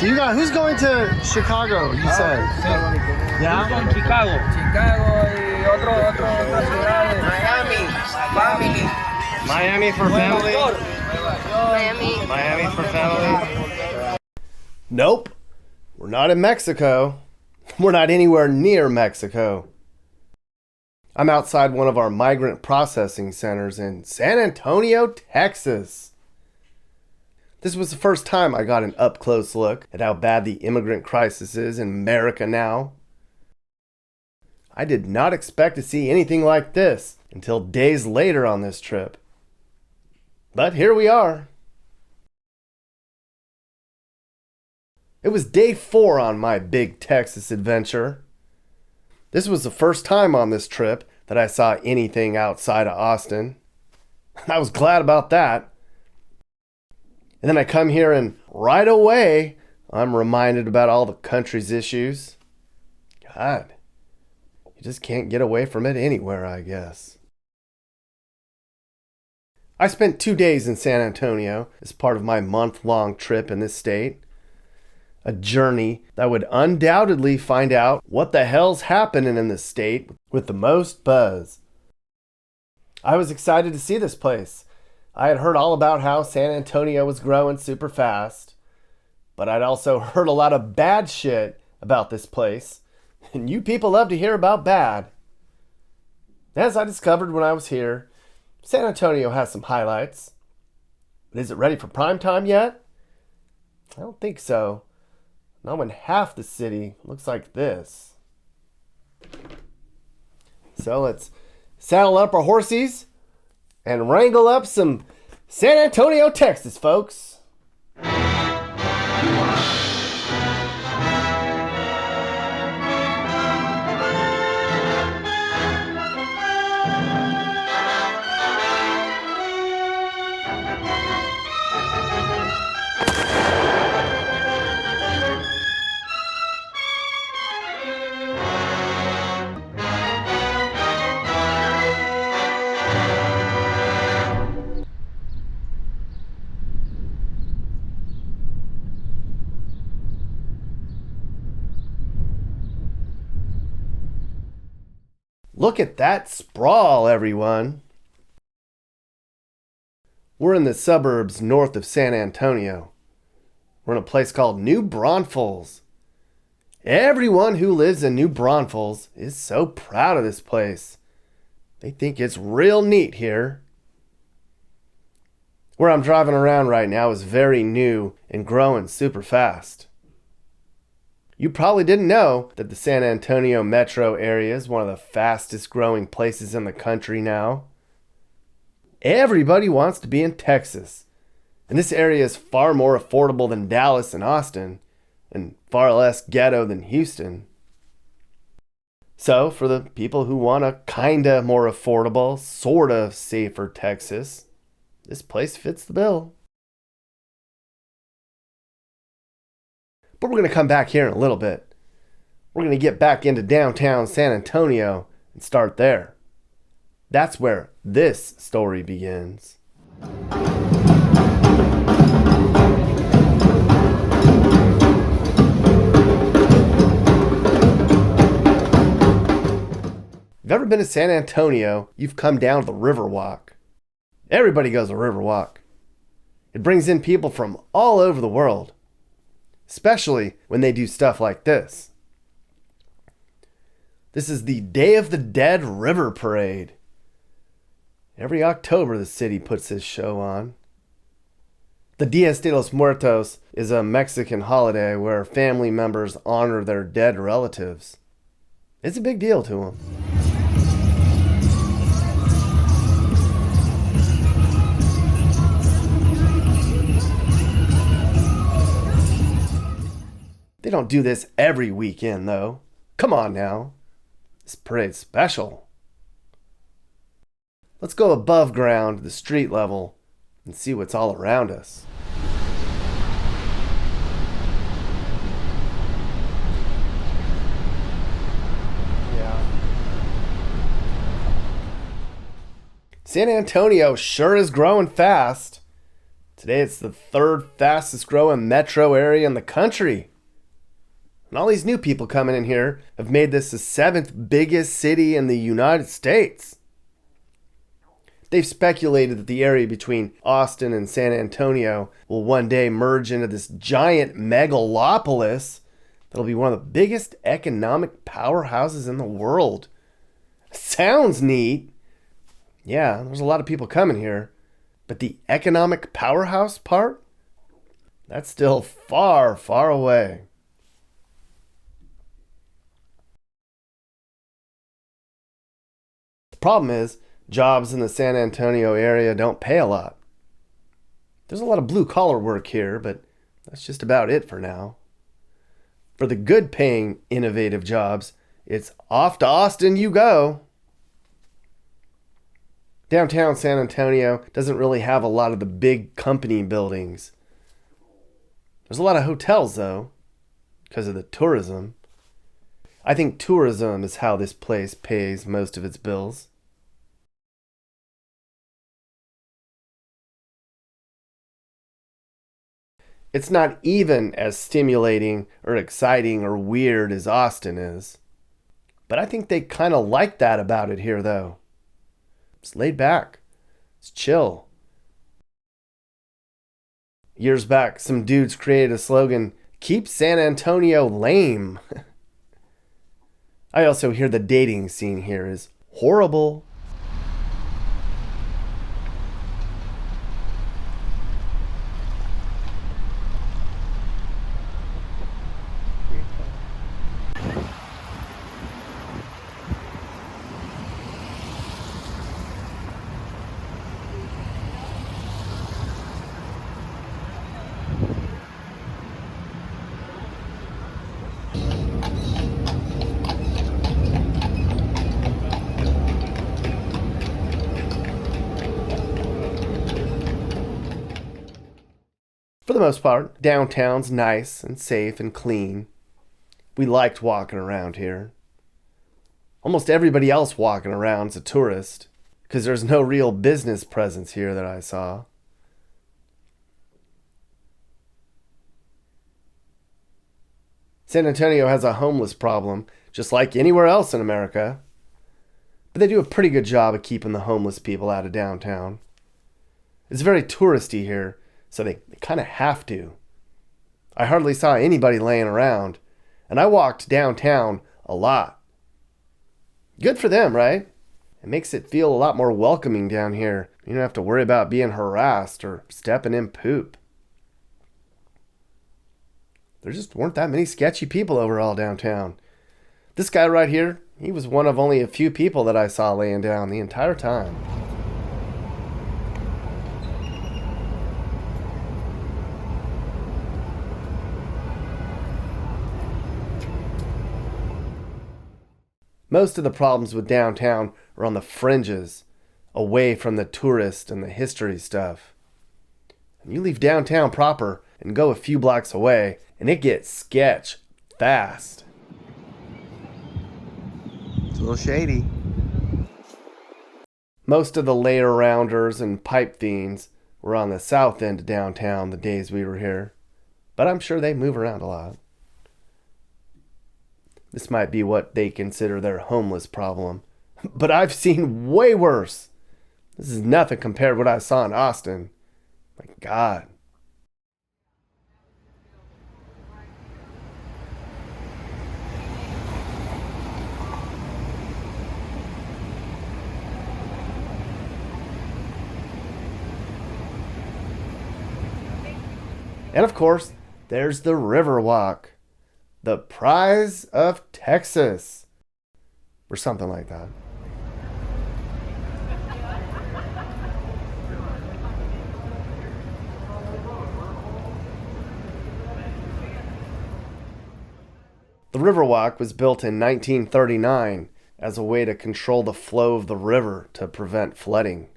So you got, who's going to Chicago, you said? Yeah? Con Chicago. Chicago y otras ciudades. Miami, family. Miami for family? Miami. Miami for family? Nope. We're not in Mexico. We're not anywhere near Mexico. I'm outside one of our migrant processing centers in San Antonio, Texas. This was the first time I got an up-close look at how bad the immigrant crisis is in America now. I did not expect to see anything like this until days later on this trip. But here we are. It was day 4 on my big Texas adventure. This was the first time on this trip that I saw anything outside of Austin. I was glad about that. And then I come here and right away, I'm reminded about all the country's issues. God, you just can't get away from it anywhere, I guess. I spent 2 days in San Antonio as part of my month-long trip in this state. A journey that would undoubtedly find out what the hell's happening in this state with the most buzz. I was excited to see this place. I had heard all about how San Antonio was growing super fast, but I'd also heard a lot of bad shit about this place, and you people love to hear about bad. As I discovered when I was here, San Antonio has some highlights, but is it ready for prime time yet? I don't think so. Not when half the city looks like this. So let's saddle up our horsies and wrangle up some San Antonio, Texas, folks. Look at that sprawl, everyone. We're in the suburbs north of San Antonio. We're in a place called New Braunfels. Everyone who lives in New Braunfels is so proud of this place. They think it's real neat here. Where I'm driving around right now is very new and growing super fast. You probably didn't know that the San Antonio metro area is one of the fastest growing places in the country now. Everybody wants to be in Texas, and this area is far more affordable than Dallas and Austin, and far less ghetto than Houston. So, for the people who want a kinda more affordable, sorta safer Texas, this place fits the bill. But we're going to come back here in a little bit. We're going to get back into downtown San Antonio and start there. That's where this story begins. If you've ever been to San Antonio, you've come down to the Riverwalk. Everybody goes to Riverwalk. It brings in people from all over the world, especially when they do stuff like this. This is the Day of the Dead River Parade. Every October, the city puts this show on. The Dias de los Muertos is a Mexican holiday where family members honor their dead relatives. It's a big deal to them. They don't do this every weekend, though. Come on now. This parade's special. Let's go above ground to the street level and see what's all around us. San Antonio sure is growing fast. Today it's the third fastest growing metro area in the country. And all these new people coming in here have made this the 7th biggest city in the United States. They've speculated that the area between Austin and San Antonio will one day merge into this giant megalopolis that'll be one of the biggest economic powerhouses in the world. Sounds neat. Yeah, there's a lot of people coming here. But the economic powerhouse part? That's still far, far away. The problem is, jobs in the San Antonio area don't pay a lot. There's a lot of blue-collar work here, but that's just about it for now. For the good-paying, innovative jobs, it's off to Austin you go. Downtown San Antonio doesn't really have a lot of the big company buildings. There's a lot of hotels, though, because of the tourism. I think tourism is how this place pays most of its bills. It's not even as stimulating or exciting or weird as Austin is. But I think they kind of like that about it here, though. It's laid back. It's chill. Years back, some dudes created a slogan, "Keep San Antonio lame." I also hear the dating scene here is horrible. For the most part, downtown's nice and safe and clean. We liked walking around here. Almost everybody else walking around's a tourist, because there's no real business presence here that I saw. San Antonio has a homeless problem, just like anywhere else in America. But they do a pretty good job of keeping the homeless people out of downtown. It's very touristy here, so they kind of have to. I hardly saw anybody laying around, and I walked downtown a lot. Good for them, right? It makes it feel a lot more welcoming down here. You don't have to worry about being harassed or stepping in poop. There just weren't that many sketchy people overall downtown. This guy right here, he was one of only a few people that I saw laying down the entire time. Most of the problems with downtown are on the fringes, away from the tourist and the history stuff. And you leave downtown proper and go a few blocks away, and it gets sketch fast. It's a little shady. Most of the later-rounders and pipe fiends were on the south end of downtown the days we were here, but I'm sure they move around a lot. This might be what they consider their homeless problem. But I've seen way worse. This is nothing compared to what I saw in Austin. My God. And of course, there's the Riverwalk. The prize of Texas. Or something like that. The Riverwalk was built in 1939 as a way to control the flow of the river to prevent flooding.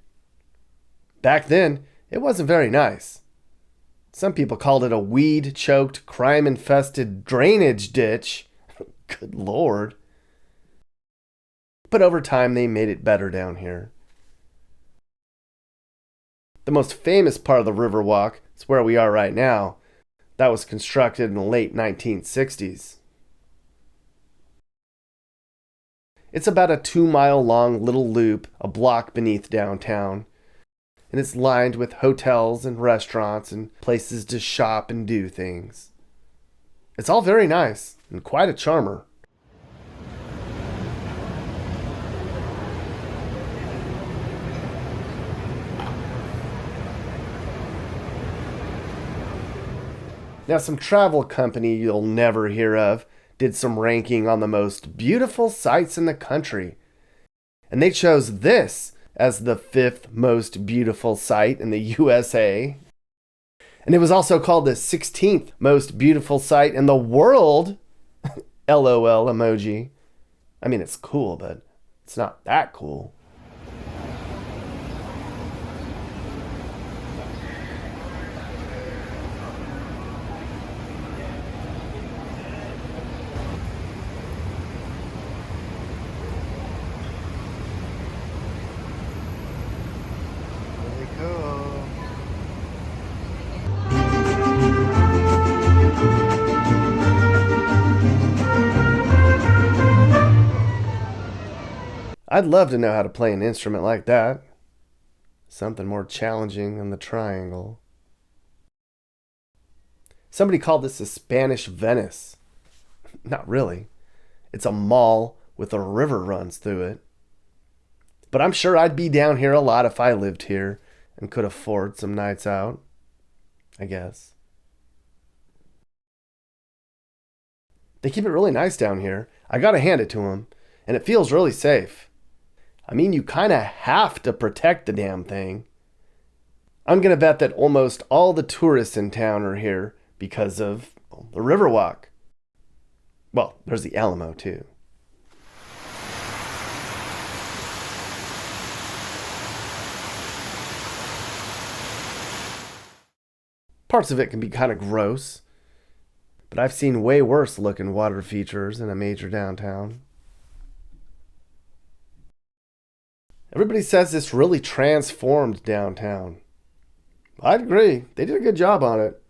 Back then, it wasn't very nice. Some people called it a weed-choked, crime-infested drainage ditch. Good Lord. But over time, they made it better down here. The most famous part of the Riverwalk is where we are right now. That was constructed in the late 1960s. It's about a 2-mile long little loop a block beneath downtown, and it's lined with hotels and restaurants and places to shop and do things. It's all very nice and quite a charmer. Now, some travel company you'll never hear of did some ranking on the most beautiful sights in the country. And they chose this as the 5th most beautiful site in the USA. And it was also called the 16th most beautiful site in the world. LOL emoji. I mean, it's cool, but it's not that cool. I'd love to know how to play an instrument like that. Something more challenging than the triangle. Somebody called this a Spanish Venice. Not really. It's a mall with a river runs through it. But I'm sure I'd be down here a lot if I lived here and could afford some nights out, I guess. They keep it really nice down here. I gotta hand it to them. And it feels really safe. I mean, you kind of have to protect the damn thing. I'm going to bet that almost all the tourists in town are here because of the Riverwalk. Well, there's the Alamo, too. Parts of it can be kind of gross, but I've seen way worse looking water features in a major downtown. Everybody says this really transformed downtown. I'd agree. They did a good job on it.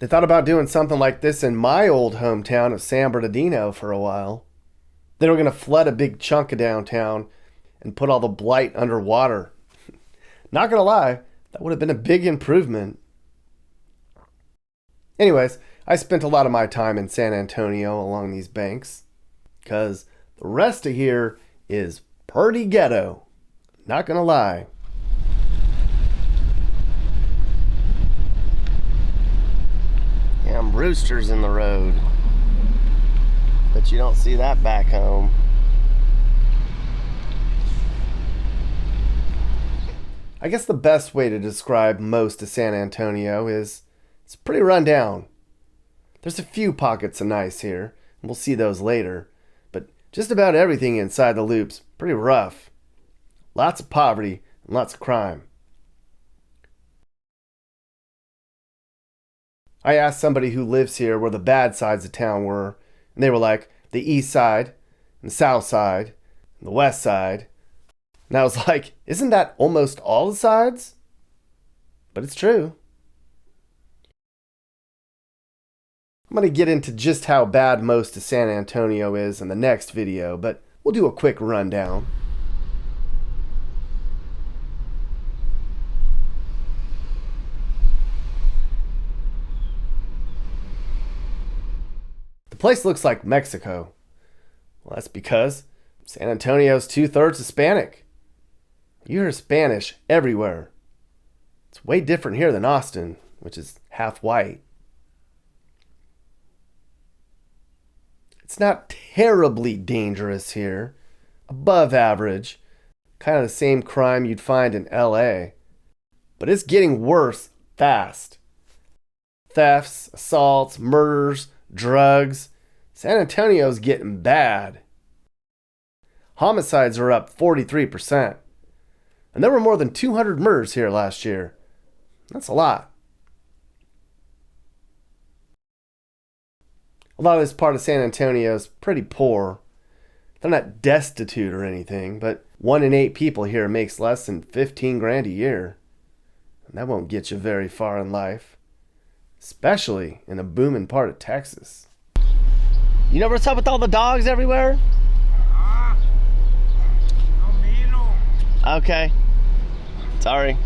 They thought about doing something like this in my old hometown of San Bernardino for a while. They were going to flood a big chunk of downtown and put all the blight underwater. Not going to lie, that would have been a big improvement. Anyways, I spent a lot of my time in San Antonio along these banks because the rest of here is pretty ghetto. Not gonna lie. Damn roosters in the road. But you don't see that back home. I guess the best way to describe most of San Antonio is it's pretty run down. There's a few pockets of nice here, and we'll see those later. Just about everything inside the loop's pretty rough. Lots of poverty and lots of crime. I asked somebody who lives here where the bad sides of town were, and they were like, the east side, and the south side, and the west side. And I was like, isn't that almost all the sides? But it's true. I'm going to get into just how bad most of San Antonio is in the next video, but we'll do a quick rundown. The place looks like Mexico. Well, that's because San Antonio's 2/3 Hispanic. You hear Spanish everywhere. It's way different here than Austin, which is half white. It's not terribly dangerous here. Above average. Kind of the same crime you'd find in LA. But it's getting worse fast. Thefts, assaults, murders, drugs. San Antonio's getting bad. Homicides are up 43%. And there were more than 200 murders here last year. That's a lot. A lot of this part of San Antonio is pretty poor. They're not destitute or anything, but 1 in 8 people here makes less than 15 grand a year. And that won't get you very far in life, especially in a booming part of Texas. You know what's up with all the dogs everywhere? Okay. Sorry.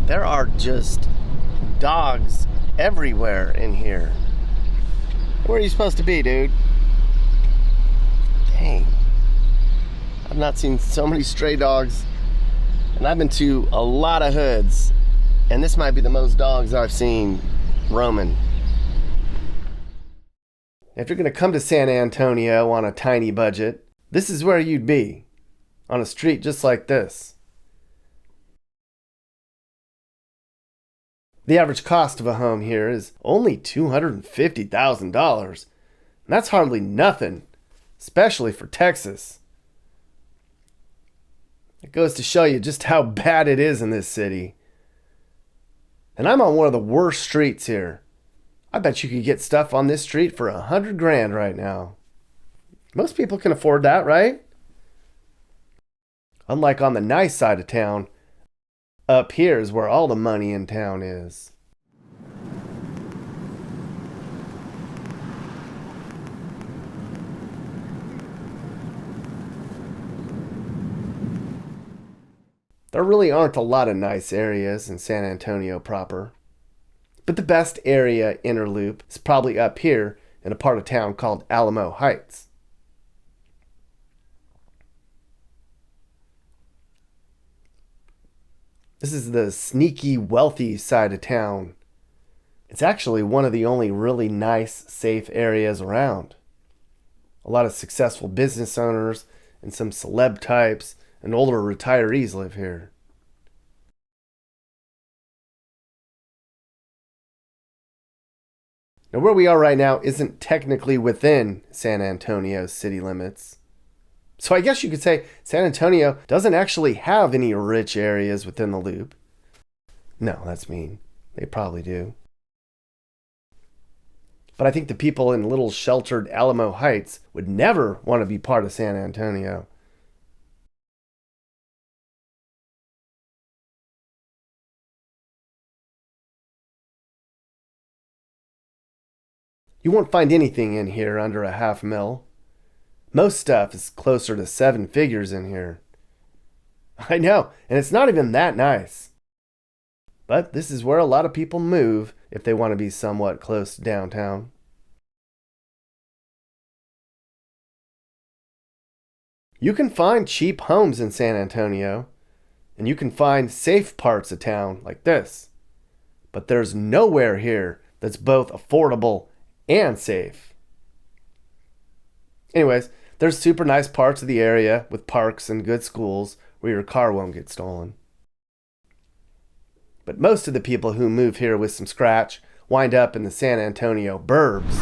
There are just dogs everywhere in here. Where are you supposed to be, dude? Dang. I've not seen so many stray dogs, and I've been to a lot of hoods, and this might be the most dogs I've seen roaming. If you're gonna come to San Antonio on a tiny budget, this is where you'd be, on a street just like this. The average cost of a home here is only $250,000. And that's hardly nothing, especially for Texas. It goes to show you just how bad it is in this city. And I'm on one of the worst streets here. I bet you could get stuff on this street for 100 grand right now. Most people can afford that, right? Unlike on the nice side of town, up here is where all the money in town is. There really aren't a lot of nice areas in San Antonio proper. But the best area inner loop is probably up here in a part of town called Alamo Heights. This is the sneaky, wealthy side of town. It's actually one of the only really nice, safe areas around. A lot of successful business owners and some celeb types and older retirees live here. Now, where we are right now isn't technically within San Antonio's city limits. So I guess you could say San Antonio doesn't actually have any rich areas within the loop. No, that's mean. They probably do. But I think the people in little sheltered Alamo Heights would never want to be part of San Antonio. You won't find anything in here under $500,000. Most stuff is closer to 7 figures in here. I know, and it's not even that nice. But this is where a lot of people move if they want to be somewhat close to downtown. You can find cheap homes in San Antonio, and you can find safe parts of town like this. But there's nowhere here that's both affordable and safe. Anyways, there's super nice parts of the area with parks and good schools where your car won't get stolen. But most of the people who move here with some scratch wind up in the San Antonio burbs.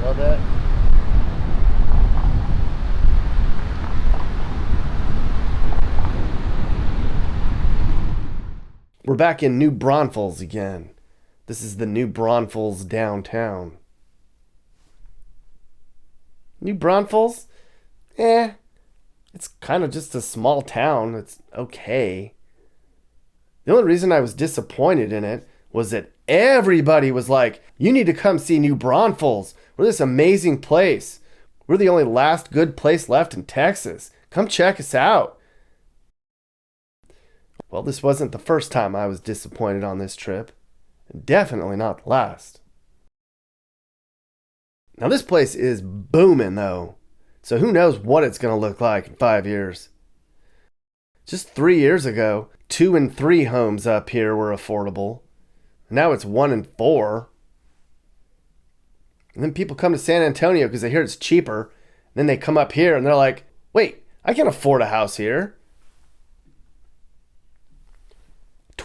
Love that. We're back in New Braunfels again. This is the New Braunfels downtown. New Braunfels? It's kind of just a small town. It's okay. The only reason I was disappointed in it was that everybody was like, you need to come see New Braunfels. We're this amazing place. We're the only last good place left in Texas. Come check us out. Well, this wasn't the first time I was disappointed on this trip. Definitely not the last. Now this place is booming though, so who knows what it's going to look like in 5 years. Just 3 years ago, 2 and 3 homes up here were affordable. Now it's 1 and 4. And then people come to San Antonio because they hear it's cheaper. And then they come up here and they're like, wait, I can afford a house here.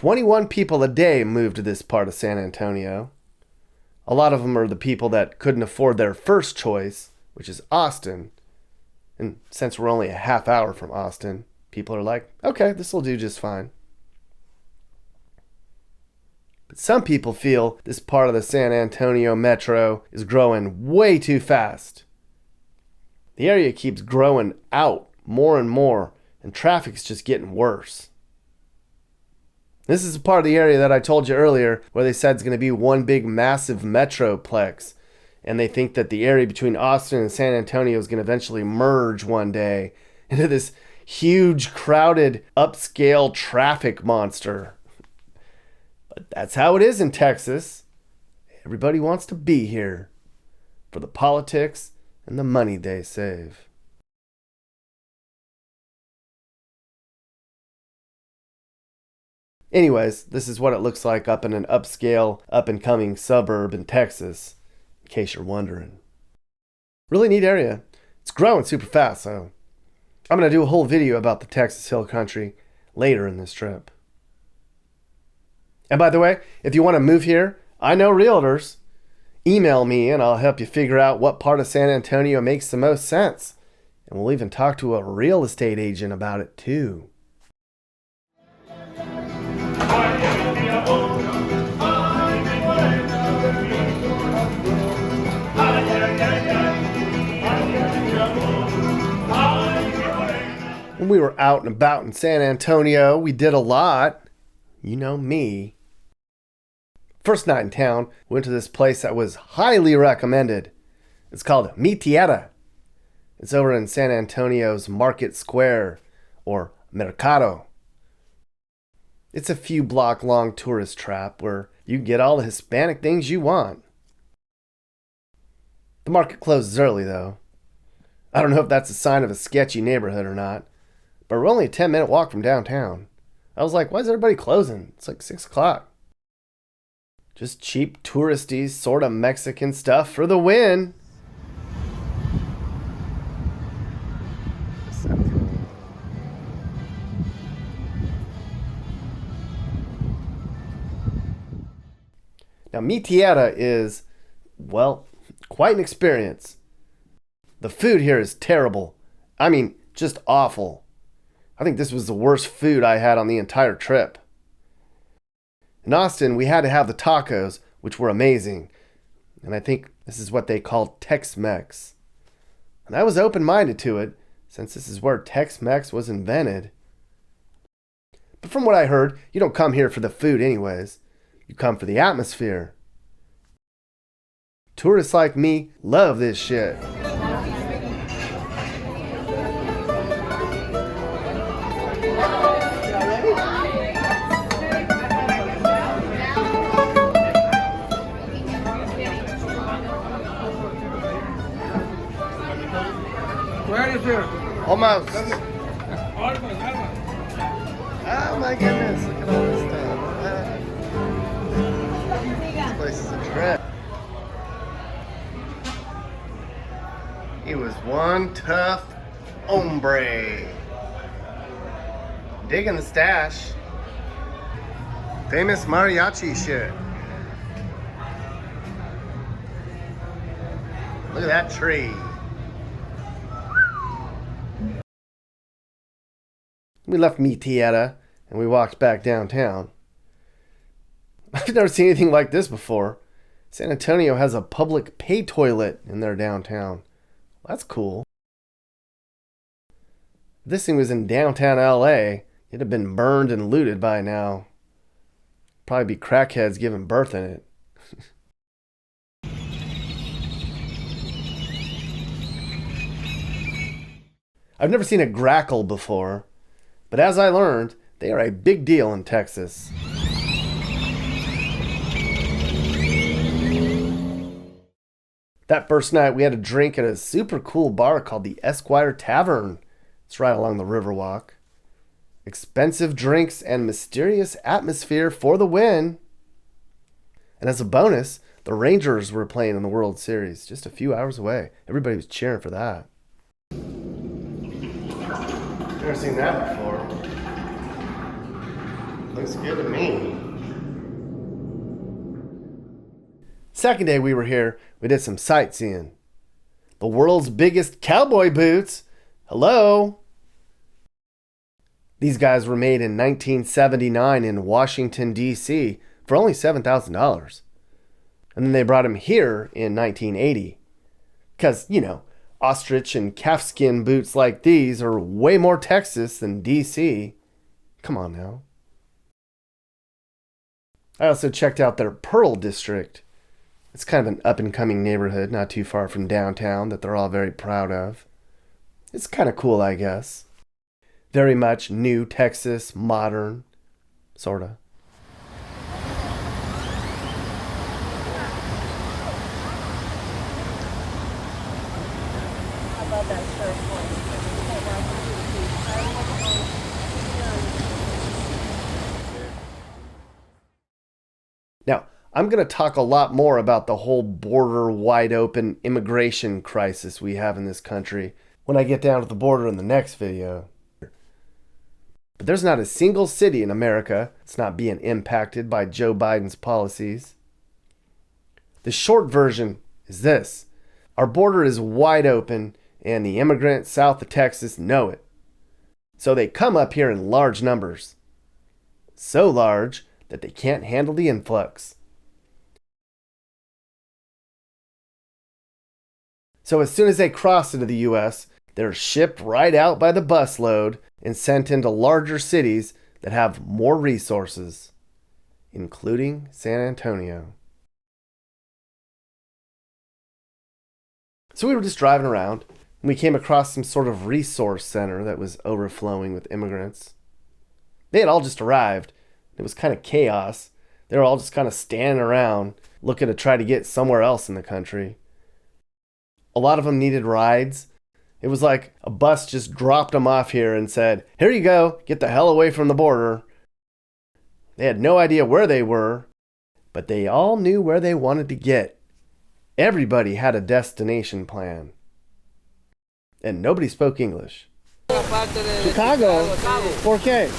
21 people a day move to this part of San Antonio. A lot of them are the people that couldn't afford their first choice, which is Austin. And since we're only a half hour from Austin, people are like, okay, this will do just fine. But some people feel this part of the San Antonio metro is growing way too fast. The area keeps growing out more and more, and traffic's just getting worse. This is a part of the area that I told you earlier where they said it's going to be one big massive metroplex, and they think that the area between Austin and San Antonio is going to eventually merge one day into this huge, crowded, upscale traffic monster. But that's how it is in Texas. Everybody wants to be here for the politics and the money they save. Anyways, this is what it looks like up in an upscale, up-and-coming suburb in Texas, in case you're wondering. Really neat area. It's growing super fast, so I'm going to do a whole video about the Texas Hill Country later in this trip. And by the way, if you want to move here, I know realtors. Email me and I'll help you figure out what part of San Antonio makes the most sense. And we'll even talk to a real estate agent about it too. When we were out and about in San Antonio, we did a lot. You know me. First night in town, we went to this place that was highly recommended. It's called Mi Tierra. It's over in San Antonio's Market Square, or Mercado. It's a few block long tourist trap where you can get all the Hispanic things you want. The market closes early though. I don't know if that's a sign of a sketchy neighborhood or not, but we're only a 10-minute walk from downtown. I was like, why is everybody closing? It's like 6 o'clock. Just cheap, touristy, sort of Mexican stuff for the win. Now, Mi Tierra is, well, quite an experience. The food here is terrible. I mean, just awful. I think this was the worst food I had on the entire trip. In Austin, we had to have the tacos, which were amazing. And I think this is what they call Tex-Mex. And I was open-minded to it, since this is where Tex-Mex was invented. But from what I heard, you don't come here for the food anyways. You come for the atmosphere. Tourists like me love this shit. Almost. Oh my goodness, look at all this stuff. This place is a trip. He was one tough hombre. Digging the stash. Famous mariachi shit. Look at that tree. We left Mi Tierra and we walked back downtown. I've never seen anything like this before. San Antonio has a public pay toilet in their downtown. That's cool. If this thing was in downtown LA, it'd have been burned and looted by now. Probably be crackheads giving birth in it. I've never seen a grackle before, but as I learned, they are a big deal in Texas. That first night, we had a drink at a super cool bar called the Esquire Tavern. It's right along the Riverwalk. Expensive drinks and mysterious atmosphere for the win. And as a bonus, the Rangers were playing in the World Series just a few hours away. Everybody was cheering for that. Never seen that before. Looks good to me. Second day we were here, we did some sightseeing. The world's biggest cowboy boots. Hello? These guys were made in 1979 in Washington, D.C. for only $7,000. And then they brought them here in 1980. Because, you know, ostrich and calfskin boots like these are way more Texas than D.C. Come on now. I also checked out their Pearl District. It's kind of an up-and-coming neighborhood not too far from downtown that they're all very proud of. It's kind of cool, I guess. Very much new Texas, modern, sorta. Now, I'm going to talk a lot more about the whole border wide open immigration crisis we have in this country when I get down to the border in the next video. But there's not a single city in America that's not being impacted by Joe Biden's policies. The short version is this. Our border is wide open and the immigrants south of Texas know it. So they come up here in large numbers. So large that they can't handle the influx. So as soon as they cross into the U.S., they're shipped right out by the busload and sent into larger cities that have more resources, including San Antonio. So we were just driving around, and we came across some sort of resource center that was overflowing with immigrants. They had all just arrived. It was kind of chaos. They were all just kind of standing around, looking to try to get somewhere else in the country. A lot of them needed rides. It was like a bus just dropped them off here and said, "Here you go, get the hell away from the border." They had no idea where they were, but they all knew where they wanted to get. Everybody had a destination plan. And nobody spoke English. Chicago? ¿Por qué?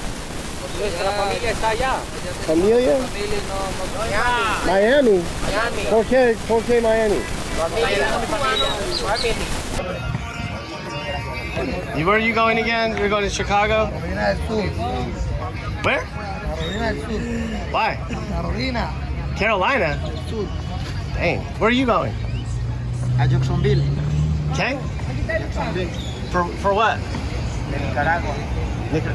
Nuestra familia está allá. ¿Familia? Miami? ¿Por qué? ¿Por qué Miami? Where are you going again? You're going to Chicago? Where? Why? Carolina? Dang. Where are you going? Jacksonville. Okay. Jacksonville. For what? Nicaragua.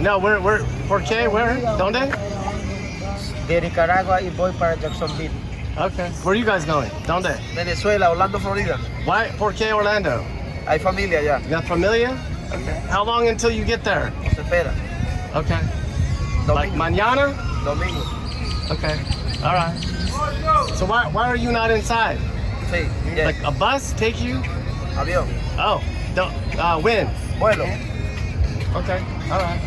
No, where? ¿Por qué? Where? ¿Dónde? De Nicaragua y voy para Jacksonville. Okay. Where are you guys going? ¿Dónde? Venezuela, Orlando, Florida. Why? ¿Por qué Orlando? Hay familia allá. You got familia? Okay. How long until you get there? Se espera. Okay. Domingo. Like mañana? Domingo. Okay. All right. So why are you not inside? Sí. Yes. Like a bus take you? Avión. Oh. When? Vuelo. Okay. All right.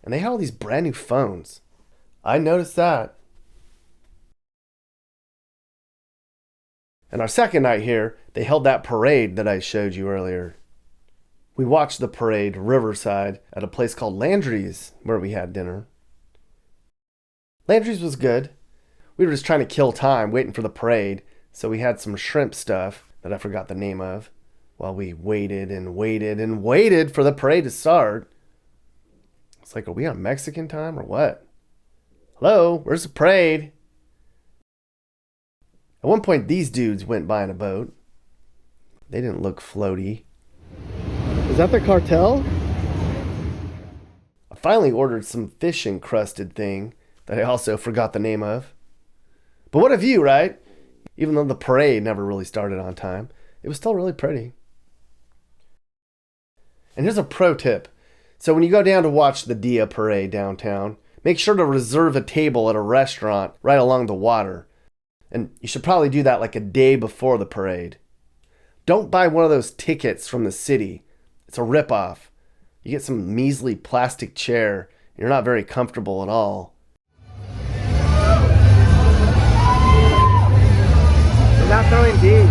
And they had all these brand new phones. I noticed that. And our second night here, they held that parade that I showed you earlier. We watched the parade riverside at a place called Landry's where we had dinner. Landry's was good. We were just trying to kill time waiting for the parade, so we had some shrimp stuff that I forgot the name of while we waited and waited and waited for the parade to start. It's like, are we on Mexican time or what? Hello, where's the parade? At one point, these dudes went by in a boat. They didn't look floaty. Is that the cartel? I finally ordered some fish-encrusted thing that I also forgot the name of. But what a view, right? Even though the parade never really started on time, it was still really pretty. And here's a pro tip. So when you go down to watch the Dia parade downtown, make sure to reserve a table at a restaurant right along the water. And you should probably do that like a day before the parade. Don't buy one of those tickets from the city. It's a ripoff. You get some measly plastic chair. And you're not very comfortable at all. They're not throwing deep.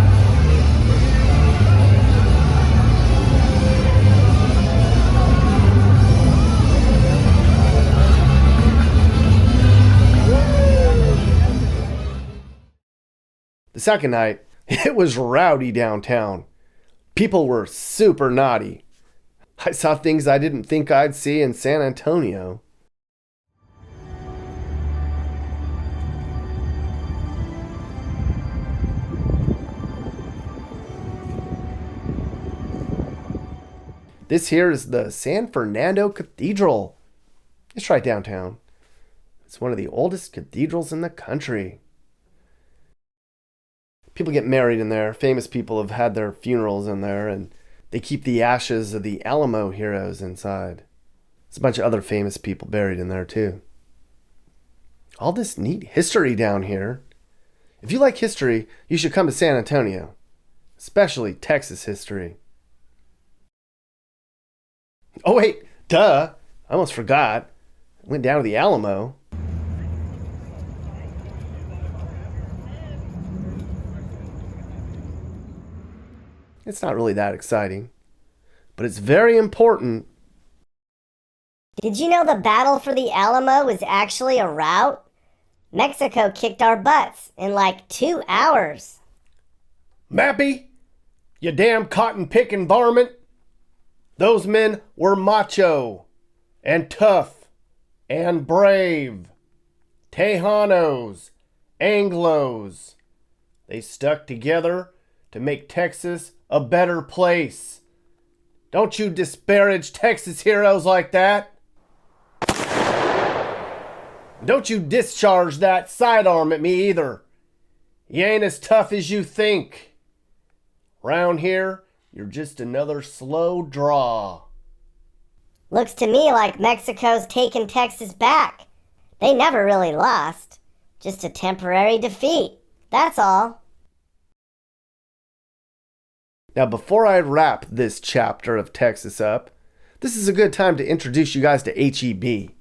second night, it was rowdy downtown. People were super naughty. I saw things I didn't think I'd see in San Antonio. This here is the San Fernando Cathedral. It's right downtown. It's one of the oldest cathedrals in the country. People get married in there. Famous people have had their funerals in there, and they keep the ashes of the Alamo heroes inside. There's a bunch of other famous people buried in there too. All this neat history down here. If you like history, you should come to San Antonio, especially Texas history. Oh wait, duh, I almost forgot. I went down to the Alamo. It's not really that exciting, but it's very important. Did you know the battle for the Alamo was actually a rout? Mexico kicked our butts in like 2 hours. Mappy, you damn cotton-picking varmint. Those men were macho and tough and brave. Tejanos, Anglos. They stuck together to make Texas a better place. Don't you disparage Texas heroes like that. Don't you discharge that sidearm at me either. You ain't as tough as you think. Round here, you're just another slow draw. Looks to me like Mexico's taken Texas back. They never really lost. Just a temporary defeat. That's all. Now, before I wrap this chapter of Texas up, this is a good time to introduce you guys to H-E-B.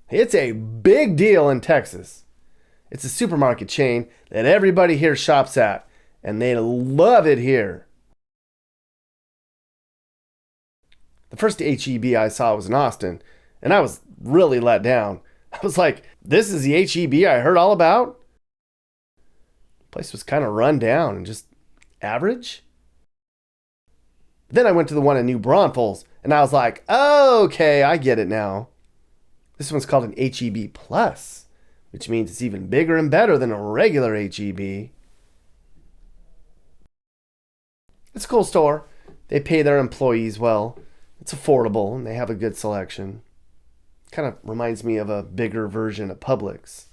It's a big deal in Texas. It's a supermarket chain that everybody here shops at, and they love it here. The first H-E-B I saw was in Austin, and I was really let down. I was like, this is the H-E-B I heard all about? The place was kind of run down and just average. Then I went to the one in New Braunfels, and I was like, okay, I get it now. This one's called an H-E-B Plus, which means it's even bigger and better than a regular H-E-B. It's a cool store. They pay their employees well. It's affordable, and they have a good selection. Kind of reminds me of a bigger version of Publix.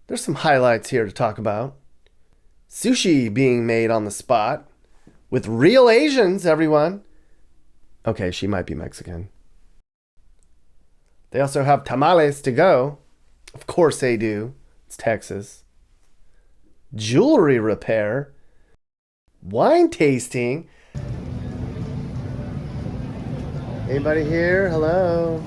There's some highlights here to talk about. Sushi being made on the spot. With real Asians, everyone. Okay, she might be Mexican. They also have tamales to go. Of course they do. It's Texas. Jewelry repair. Wine tasting. Anybody here? Hello.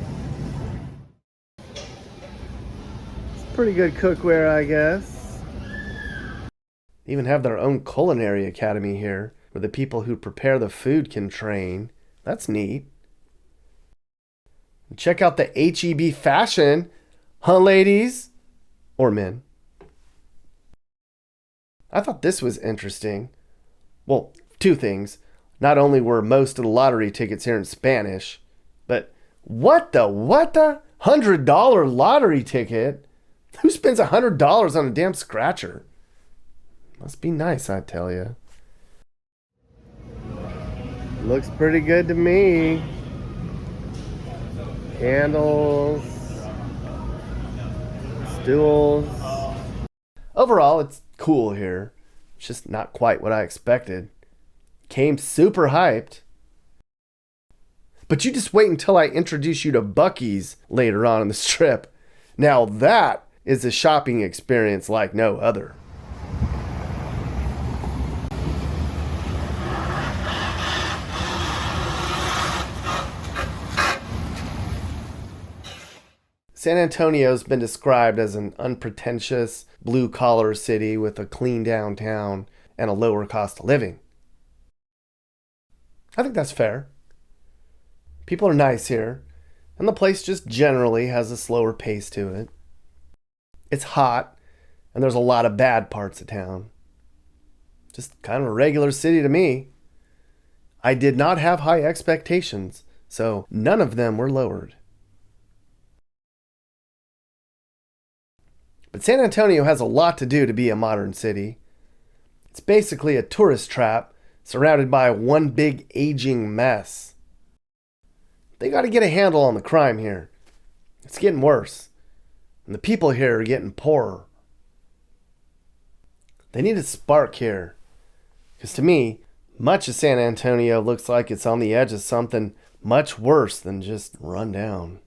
It's pretty good cookware, I guess. They even have their own culinary academy here, where the people who prepare the food can train. That's neat. Check out the H-E-B fashion, huh, ladies? Or men. I thought this was interesting. Well, two things. Not only were most of the lottery tickets here in Spanish, but what the $100 lottery ticket? Who spends $100 on a damn scratcher? Must be nice, I tell you. Looks pretty good to me. Candles, stools. Overall, it's cool here. It's just not quite what I expected. Came super hyped. But you just wait until I introduce you to Buc-ee's later on in the strip. Now that is a shopping experience like no other. San Antonio's been described as an unpretentious, blue-collar city with a clean downtown and a lower cost of living. I think that's fair. People are nice here, and the place just generally has a slower pace to it. It's hot, And there's a lot of bad parts of town. Just kind of a regular city to me. I did not have high expectations, so none of them were lowered. But San Antonio has a lot to do to be a modern city. It's basically a tourist trap surrounded by one big aging mess. They got to get a handle on the crime here. It's getting worse, and the people here are getting poorer. They need a spark here, because to me, much of San Antonio looks like it's on the edge of something much worse than just run down.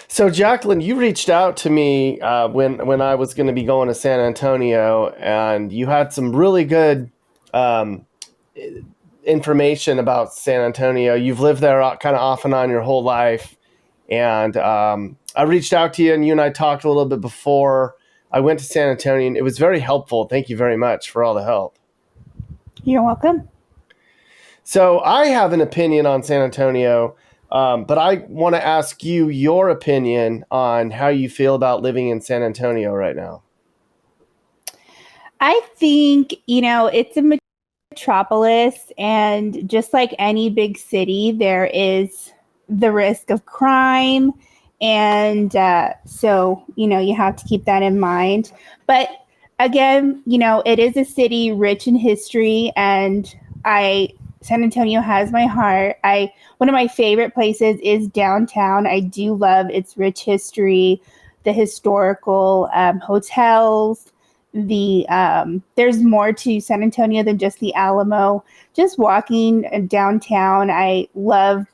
So Jacqueline, you reached out to me when I was going to be going to San Antonio, and you had some really good information about San Antonio. You've lived there kind of off and on your whole life, and I reached out to you, and you and I talked a little bit before I went to San Antonio, and it was very helpful. Thank you very much for all the help. You're welcome. So I have an opinion on San Antonio, but I want to ask you your opinion on how you feel about living in San Antonio right now. I think, it's a metropolis, and just like any big city, there is the risk of crime. And so, you have to keep that in mind. But again, it is a city rich in history, and San Antonio has my heart. One of my favorite places is downtown. I do love its rich history, the historical hotels. There's more to San Antonio than just the Alamo. Just walking downtown, I love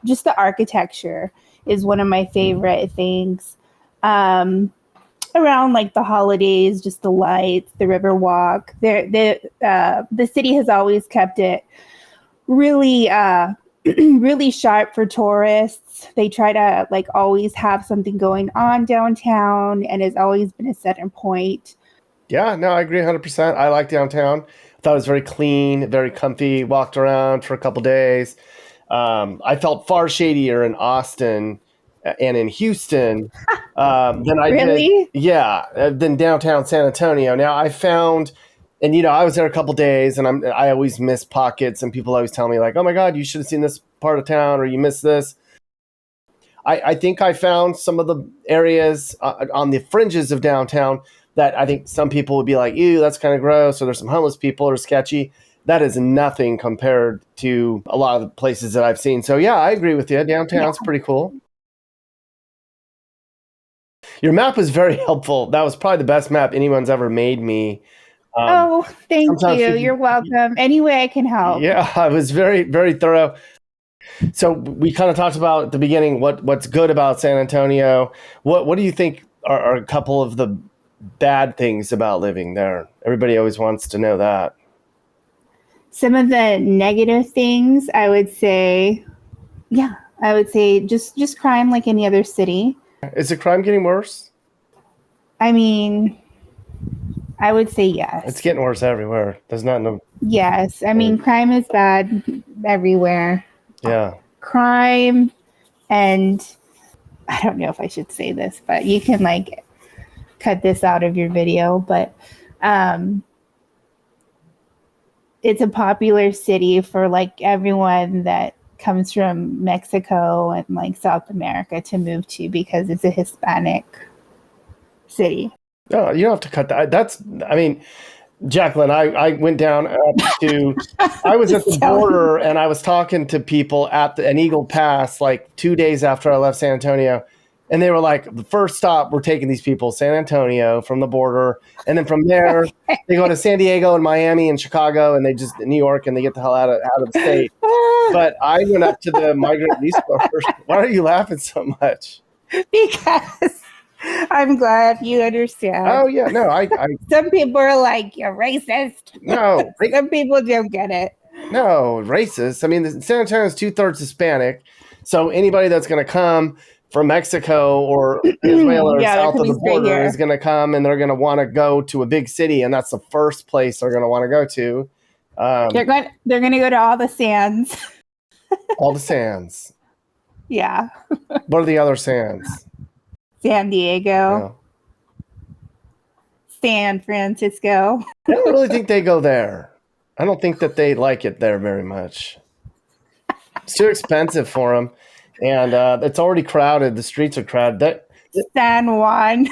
just the architecture is one of my favorite things. Around like the holidays, just the lights, the Riverwalk. The city has always kept it really, really sharp for tourists. They try to always have something going on downtown, and has always been a center point. Yeah, no, I agree 100%. I like downtown. I thought it was very clean, very comfy. Walked around for a couple days. I felt far shadier in Austin and in Houston than I Really? did. Yeah, than downtown San Antonio. Now I found, and I was there a couple days, and I always miss pockets, and people always tell me like, "Oh my God, you should have seen this part of town, or you missed this." I think I found some of the areas on the fringes of downtown that I think some people would be like, "Ew, that's kind of gross," or there's some homeless people or sketchy. That is nothing compared to a lot of the places that I've seen. So yeah, I agree with you. Downtown's pretty cool. Your map was very helpful. That was probably the best map anyone's ever made me. Thank you. You're welcome. Any way I can help. Yeah, I was very, very thorough. So we kind of talked about at the beginning what's good about San Antonio. What do you think are a couple of the bad things about living there? Everybody always wants to know that. Some of the negative things, I would say just crime like any other city. Is the crime getting worse? I mean, I would say yes. It's getting worse everywhere. There's not no. Yes. I mean, crime is bad everywhere. Yeah. Crime, and I don't know if I should say this, but you can cut this out of your video, but it's a popular city for everyone that comes from Mexico and South America to move to, because it's a Hispanic city. No, you don't have to cut that. Jacqueline, I went down to, I was at the border, and I was talking to people at an Eagle Pass 2 days after I left San Antonio. And they were like, the first stop, we're taking these people, San Antonio, from the border. And then from there, they go to San Diego and Miami and Chicago, and New York, and they get the hell out of the state. But I went up to the migrant visa first. Why are you laughing so much? Because I'm glad you understand. Oh, yeah. No, I some people are like, you're racist. No. Some people don't get it. No, racist. I mean, San Antonio is 2/3 Hispanic. So anybody that's going to come from Mexico or Israel or south of the border is going to come, and they're going to want to go to a big city, and that's the first place they're going to want to go to. They're going to go to all the sands. All the sands. Yeah. What are the other sands? San Diego. San Francisco. I don't really think they go there. I don't think that they like it there very much. It's too expensive for them, and it's already crowded. The streets are crowded. San Juan.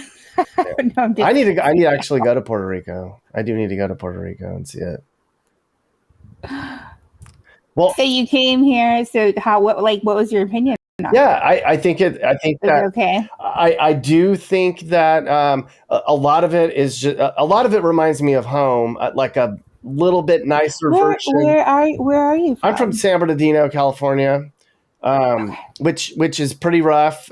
No, I need to actually go to Puerto Rico. I do need to go to Puerto Rico and see it. Well, so you came here. So what was your opinion? Yeah, I think that okay. I do think that a lot of it is just a lot of it reminds me of home, like a little bit nicer version. Where are you from? I'm from San Bernardino, California, which is pretty rough.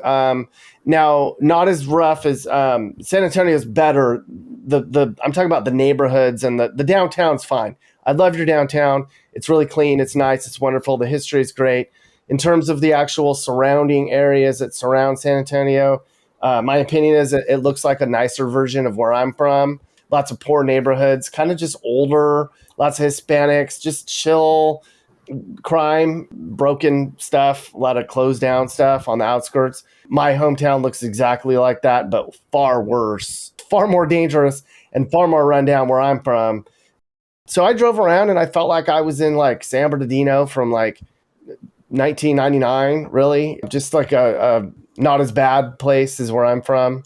Now, not as rough as San Antonio is better. I'm talking about the neighborhoods, and the downtown's fine. I love your downtown. It's really clean. It's nice. It's wonderful. The history is great. In terms of the actual surrounding areas that surround San Antonio, my opinion is that it looks like a nicer version of where I'm from. Lots of poor neighborhoods, kind of just older, lots of Hispanics, just chill, crime, broken stuff, a lot of closed down stuff on the outskirts. My hometown looks exactly like that, but far worse, far more dangerous, and far more rundown where I'm from. So I drove around and I felt like I was in like San Bernardino from like 1999, really. Just like a not as bad place as where I'm from.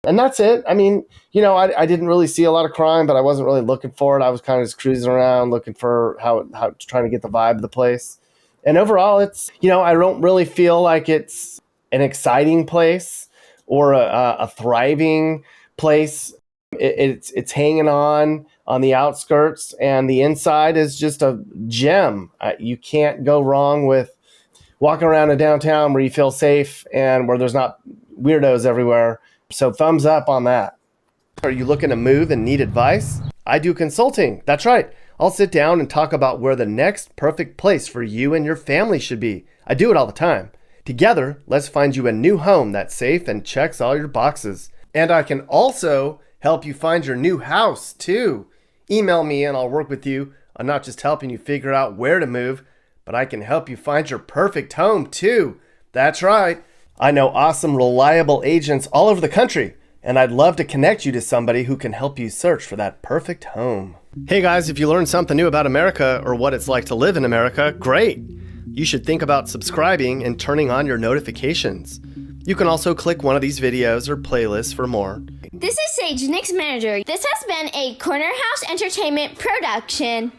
And that's it. I mean, I didn't really see a lot of crime, but I wasn't really looking for it. I was kind of just cruising around looking for how trying to get the vibe of the place. And overall, it's, I don't really feel like it's an exciting place or a thriving place. It's hanging on the outskirts, and the inside is just a gem. You can't go wrong with walking around a downtown where you feel safe and where there's not weirdos everywhere. So thumbs up on that. Are you looking to move and need advice? I do consulting. That's right. I'll sit down and talk about where the next perfect place for you and your family should be. I do it all the time. Together, let's find you a new home that's safe and checks all your boxes. And I can also help you find your new house too. Email me and I'll work with you on not just helping you figure out where to move, but I can help you find your perfect home too. That's right. I know awesome, reliable agents all over the country, and I'd love to connect you to somebody who can help you search for that perfect home. Hey guys, if you learned something new about America or what it's like to live in America, great. You should think about subscribing and turning on your notifications. You can also click one of these videos or playlists for more. This is Sage, Nick's manager. This has been a Corner House Entertainment production.